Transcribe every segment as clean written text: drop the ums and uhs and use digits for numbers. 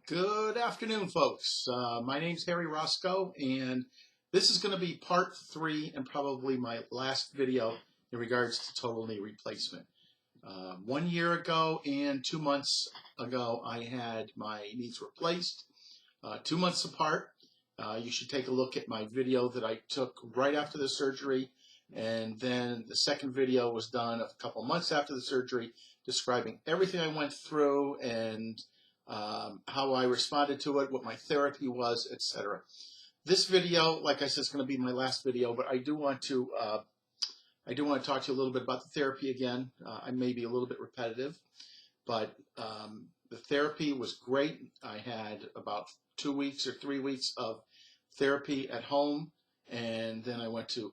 Good afternoon, folks. My name's Harry Roscoe, and this is going to be part 3 and probably my last video in regards to total knee replacement. 1 year ago and 2 months ago, I had my knees replaced, 2 months apart. You should take a look at my video that I took right after the surgery, and then the second video was done a couple months after the surgery, describing everything I went through and how I responded to it, what my therapy was, etc. This video, like I said, is going to be my last video, but I do want to talk to you a little bit about the therapy again. I may be a little bit repetitive, but the therapy was great. I had about 2 weeks or 3 weeks of therapy at home, and then I went to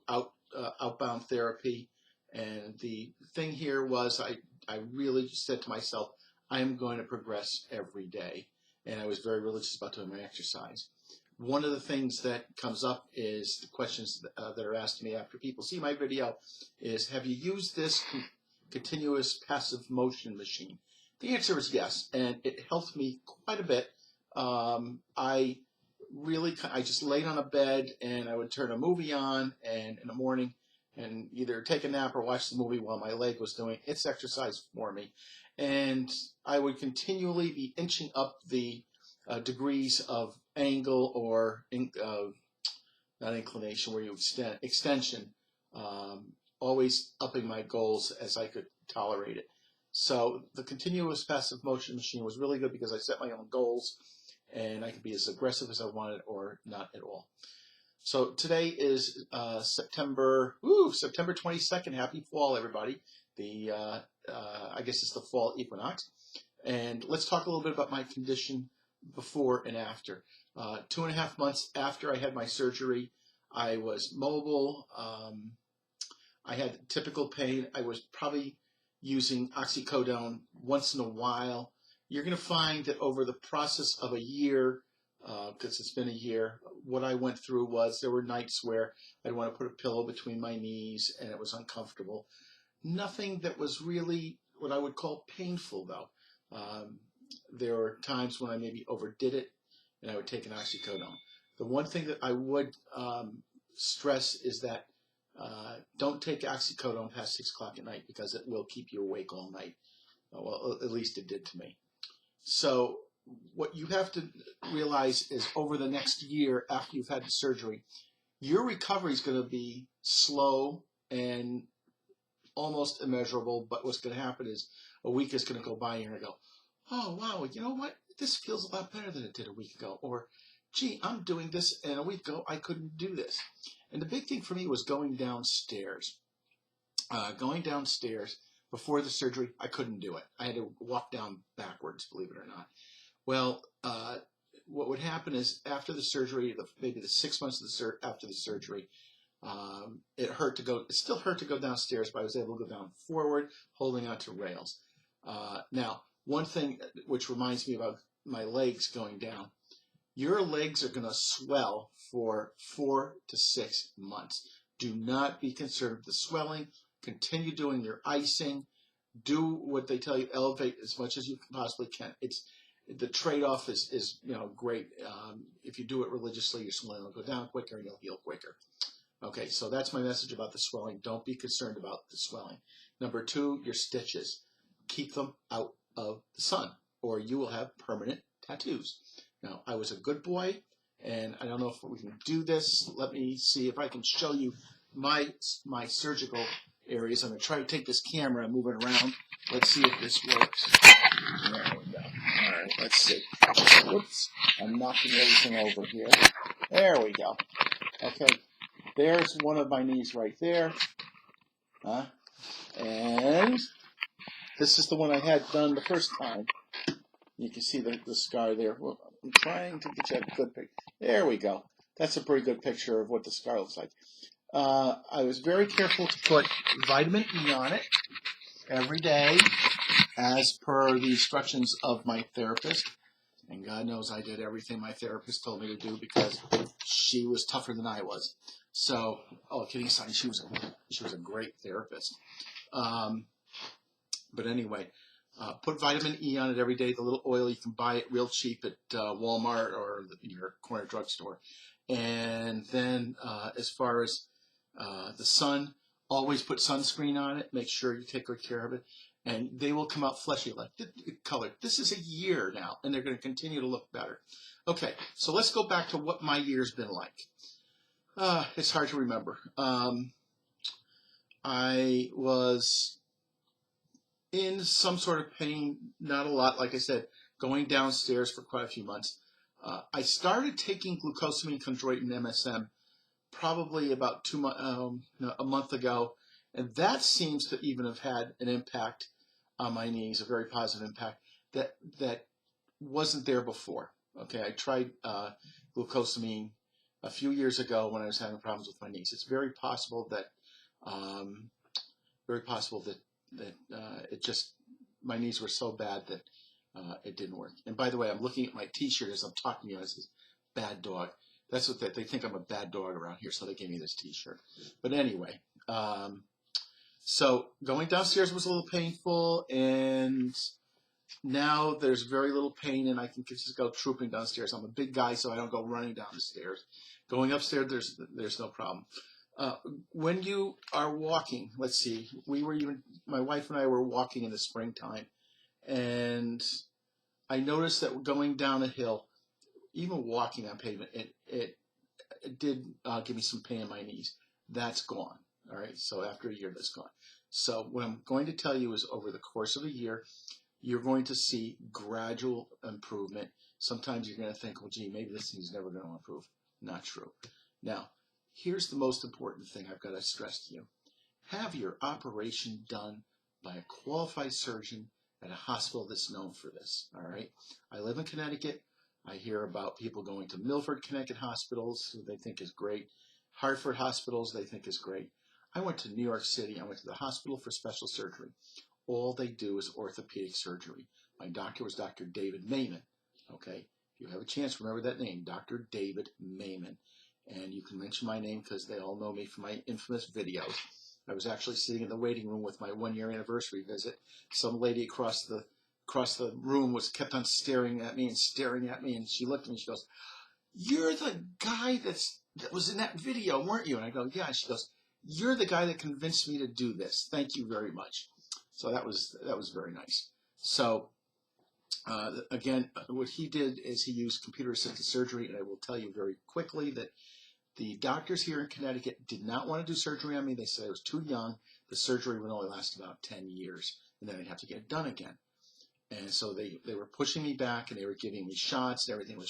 outbound therapy. And the thing here was I really just said to myself, I am going to progress every day. And I was very religious about doing my exercise. One of the things that comes up is the questions that are asked to me after people see my video is, have you used this continuous passive motion machine? The answer is yes, and it helped me quite a bit. I just laid on a bed and I would turn a movie on and in the morning and either take a nap or watch the movie while my leg was doing its exercise for me. And I would continually be inching up the degrees of angle or not inclination, where you extension, always upping my goals as I could tolerate it. So the continuous passive motion machine was really good because I set my own goals and I could be as aggressive as I wanted or not at all. So today is September 22nd. Happy fall, everybody. I guess it's the fall equinox. And let's talk a little bit about my condition before and after. 2.5 months after I had my surgery, I was mobile. I had typical pain. I was probably using oxycodone once in a while. You're going to find that over the process of a year, because it's been a year, what I went through was there were nights where I'd want to put a pillow between my knees and it was uncomfortable. Nothing that was really what I would call painful, though. There were times when I maybe overdid it and I would take an oxycodone. The one thing that I would stress is that don't take oxycodone past 6 o'clock at night because it will keep you awake all night. Well, at least it did to me. So what you have to realize is over the next year after you've had the surgery, your recovery is going to be slow and almost immeasurable, but what's going to happen is a week is going to go by and you're going to go, oh, wow, you know what? This feels a lot better than it did a week ago. Or, gee, I'm doing this, and a week ago I couldn't do this. And the big thing for me was going downstairs. Going downstairs before the surgery, I couldn't do it. I had to walk down backwards, believe it or not. Well, what would happen is after the surgery, maybe the 6 months after the surgery, it still hurt to go downstairs, but I was able to go down forward, holding onto rails. Now, one thing which reminds me about my legs going down, your legs are going to swell for 4 to 6 months. Do not be concerned with the swelling. Continue doing your icing. Do what they tell you, elevate as much as you possibly can. The trade-off is great. If you do it religiously, your swelling will go down quicker and you'll heal quicker. Okay, so that's my message about the swelling. Don't be concerned about the swelling. Number 2, your stitches. Keep them out of the sun, or you will have permanent tattoos. Now, I was a good boy, and I don't know if we can do this. Let me see if I can show you my surgical areas. I'm going to try to take this camera and move it around. Let's see if this works. There we go. All right, let's see. Whoops, I'm knocking everything over here. There we go. Okay. There's one of my knees right there. And this is the one I had done the first time. You can see the scar there. Well, I'm trying to get you a good picture. There we go. That's a pretty good picture of what the scar looks like. I was very careful to put vitamin E on it every day as per the instructions of my therapist. And God knows I did everything my therapist told me to do because she was tougher than I was. So, kidding aside, she was a great therapist. But anyway, Put vitamin E on it every day, the little oil. You can buy it real cheap at Walmart or your corner drugstore. And then as far as the sun, always put sunscreen on it. Make sure you take good care of it. And they will come out fleshy, like colored. This is a year now, and they're going to continue to look better. Okay, so let's go back to what my year's been like. It's hard to remember. I was in some sort of pain, not a lot, like I said, going downstairs for quite a few months. I started taking glucosamine, chondroitin, and MSM probably about a month ago, and that seems to even have had an impact on my knees, a very positive impact that wasn't there before. Okay, I tried glucosamine a few years ago when I was having problems with my knees. It's very possible that it just, my knees were so bad that it didn't work. And by the way, I'm looking at my t-shirt as I'm talking to you. It says bad dog. That's what they think, I'm a bad dog around here, so they gave me this t-shirt. But anyway, so going downstairs was a little painful, and now there's very little pain, and I can just go trooping downstairs. I'm a big guy, so I don't go running down the stairs. Going upstairs, there's no problem. When you are walking, let's see, my wife and I were walking in the springtime, and I noticed that going down a hill, even walking on pavement, it did give me some pain in my knees. That's gone. All right, so after a year, that's gone. So what I'm going to tell you is over the course of a year, you're going to see gradual improvement. Sometimes you're going to think, well, gee, maybe this thing's never going to improve. Not true. Now, here's the most important thing I've got to stress to you. Have your operation done by a qualified surgeon at a hospital that's known for this, all right? I live in Connecticut. I hear about people going to Milford, Connecticut hospitals, who they think is great. Hartford hospitals, they think is great. I went to New York City. I went to the Hospital for Special Surgery. All they do is orthopedic surgery. My doctor was Dr. David Maiman, okay? If you have a chance, remember that name, Dr. David Maiman. And you can mention my name because they all know me from my infamous videos. I was actually sitting in the waiting room with my one-year anniversary visit. Some lady across the room kept on staring at me, and she looked at me and she goes, "You're the guy that was in that video, weren't you?" And I go, "Yeah." And she goes, "You're the guy that convinced me to do this. Thank you very much." So that was very nice. So again, what he did is he used computer-assisted surgery, and I will tell you very quickly that the doctors here in Connecticut did not want to do surgery on me. They said I was too young. The surgery would only last about 10 years, and then I'd have to get it done again. And so they were pushing me back, and they were giving me shots and everything,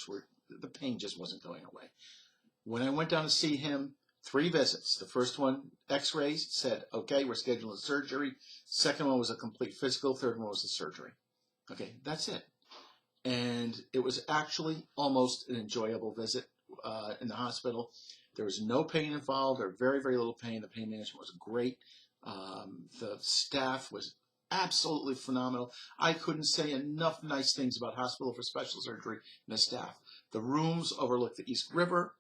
the pain just wasn't going away. When I went down to see him, 3 visits. The first one, x-rays, said, okay, we're scheduling surgery. Second one was a complete physical. Third one was the surgery. Okay, that's it. And it was actually almost an enjoyable visit in the hospital. There was no pain involved, or very, very little pain. The pain management was great. The staff was absolutely phenomenal. I couldn't say enough nice things about Hospital for Special Surgery and the staff. The rooms overlooked the East River.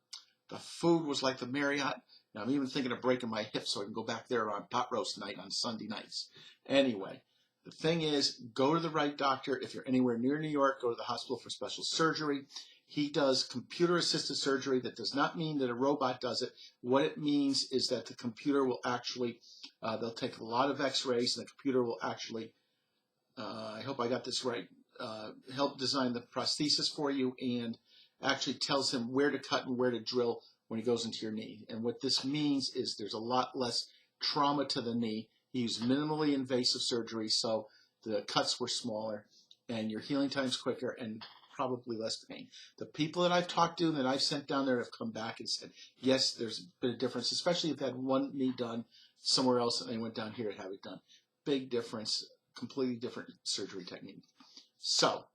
The food was like the Marriott. Now, I'm even thinking of breaking my hip so I can go back there on pot roast night on Sunday nights. Anyway, the thing is, go to the right doctor. If you're anywhere near New York, go to the Hospital for Special Surgery. He does computer-assisted surgery. That does not mean that a robot does it. What it means is that the computer will actually, they'll take a lot of x-rays, and the computer will actually, I hope I got this right, help design the prosthesis for you, and actually tells him where to cut and where to drill when he goes into your knee. And what this means is there's a lot less trauma to the knee. He used minimally invasive surgery, so the cuts were smaller, and your healing time's quicker, and probably less pain. The people that I've talked to and that I've sent down there have come back and said, yes, there's been a difference, especially if they had one knee done somewhere else and they went down here to have it done. Big difference, completely different surgery technique. So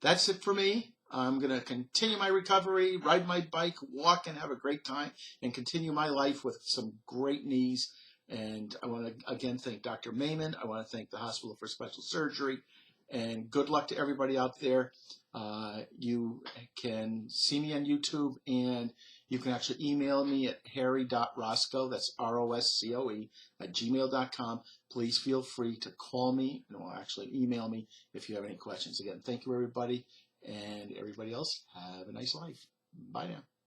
that's it for me. I'm going to continue my recovery, ride my bike, walk, and have a great time, and continue my life with some great knees. And I want to, again, thank Dr. Maiman. I want to thank the Hospital for Special Surgery. And good luck to everybody out there. You can see me on YouTube, and You can actually email me at harry.roscoe, that's ROSCOE, at gmail.com. Please feel free to call me, or actually email me if you have any questions. Again, thank you, everybody, and everybody else, have a nice life. Bye now.